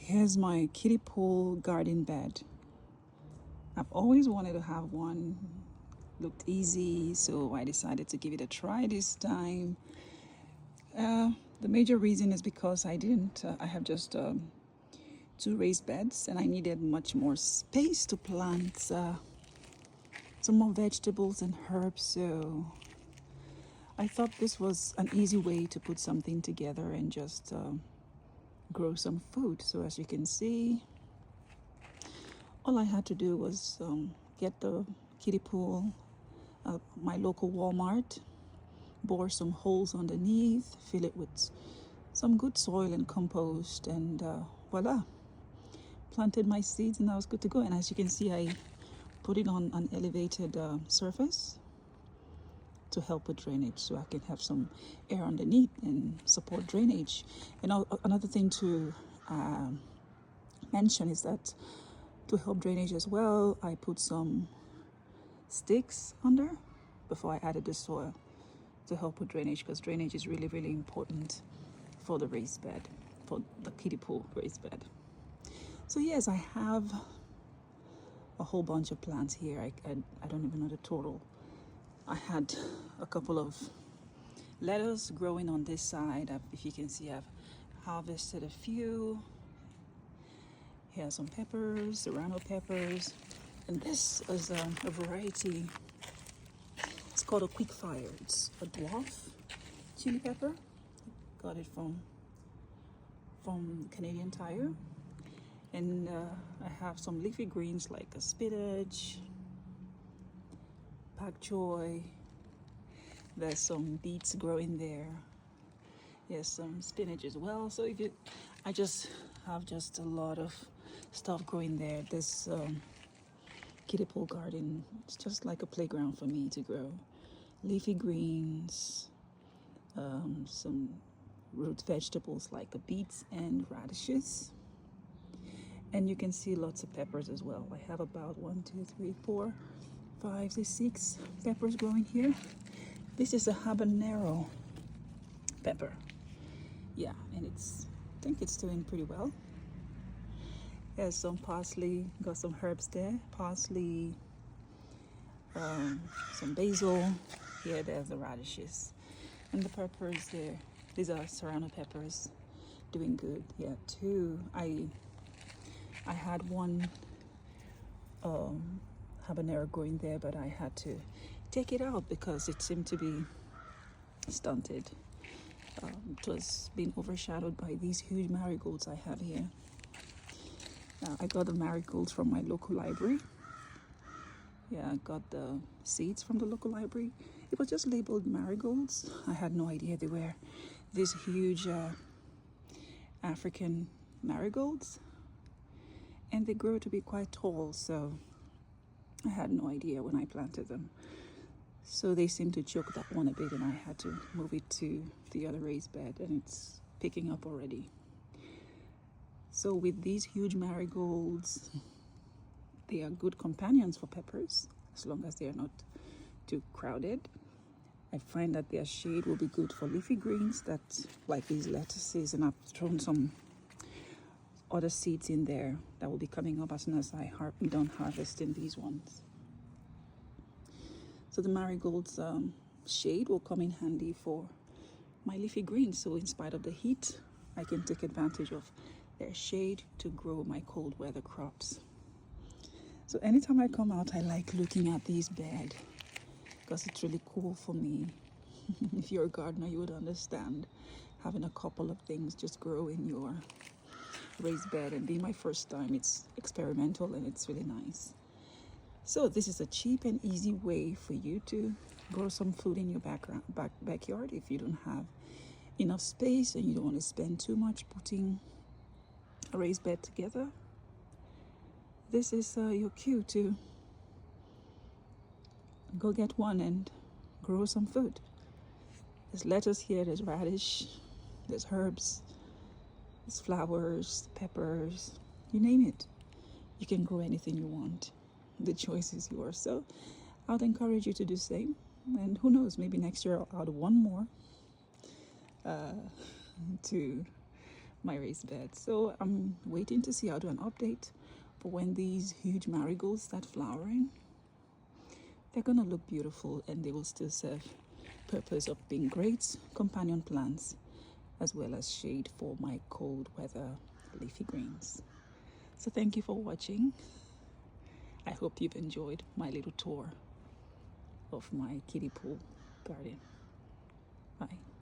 Here's my kiddie pool garden bed. I've always wanted to have one. Looked easy, so I decided to give it a try this time. The major reason is because I have just two raised beds and I needed much more space to plant some more vegetables and herbs. So I thought this was an easy way to put something together and just grow some food. So as you can see, all I had to do was get the kiddie pool at my local Walmart, bore some holes underneath, fill it with some good soil and compost, and voila, planted my seeds and I was good to go. And as you can see, I put it on an elevated surface to help with drainage, so I can have some air underneath and support drainage. And another thing to mention is that to help drainage as well, I put some sticks under before I added the soil to help with drainage, because drainage is really, really important for the raised bed, for the kiddie pool raised bed. So yes, I have a whole bunch of plants here. I don't even know the total. I had a couple of lettuce growing on this side. If you can see, I've harvested a few. Here are some peppers, serrano peppers, and this is a variety. It's called a quick fire. It's a dwarf chili pepper. Got it from Canadian Tire. And I have some leafy greens like a spinach, pak choy. There's some beets growing there. There's some spinach as well. So I just have a lot of stuff growing there. This kiddie pool garden, it's just like a playground for me to grow leafy greens, some root vegetables like the beets and radishes. And you can see lots of peppers as well. I have about 1, 2, 3, 4, 5, 6 peppers growing here. This is a habanero pepper. Yeah, and I think it's doing pretty well. There's some parsley, got some herbs there. Parsley, some basil. Here, there's the radishes. And the peppers there, these are serrano peppers, doing good. Yeah, two. I had one habanero growing there, but I had to take it out because it seemed to be stunted. It was being overshadowed by these huge marigolds I have here. I got the marigolds from my local library. Yeah, I got the seeds from the local library. It was just labeled marigolds. I had no idea they were these huge African marigolds. And they grow to be quite tall, so I had no idea when I planted them. So they seemed to choke that one a bit, and I had to move it to the other raised bed, and it's picking up already. So with these huge marigolds, they are good companions for peppers, as long as they are not too crowded. I find that their shade will be good for leafy greens, that like these lettuces, and I've thrown some other seeds in there that will be coming up as soon as I'm done harvesting these ones. So the marigolds shade will come in handy for my leafy greens. So in spite of the heat, I can take advantage of their shade to grow my cold weather crops. So anytime I come out, I like looking at these beds because it's really cool for me. If you're a gardener, you would understand having a couple of things just grow in your raised bed, and being my first time, it's experimental and it's really nice. So this is a cheap and easy way for you to grow some food in your backyard if you don't have enough space and you don't want to spend too much putting a raised bed together. This is your cue to go get one and grow some food. There's lettuce here, there's radish, there's herbs, there's flowers, peppers, you name it. You can grow anything you want. The choice is yours. So I would encourage you to do the same. And who knows, maybe next year I'll add one more to my raised bed. So I'm waiting to see. I'll do an update for when these huge marigolds start flowering. They're gonna look beautiful and they will still serve purpose of being great companion plants as well as shade for my cold weather leafy greens. So thank you for watching. I hope you've enjoyed my little tour of my kiddie pool garden. Bye.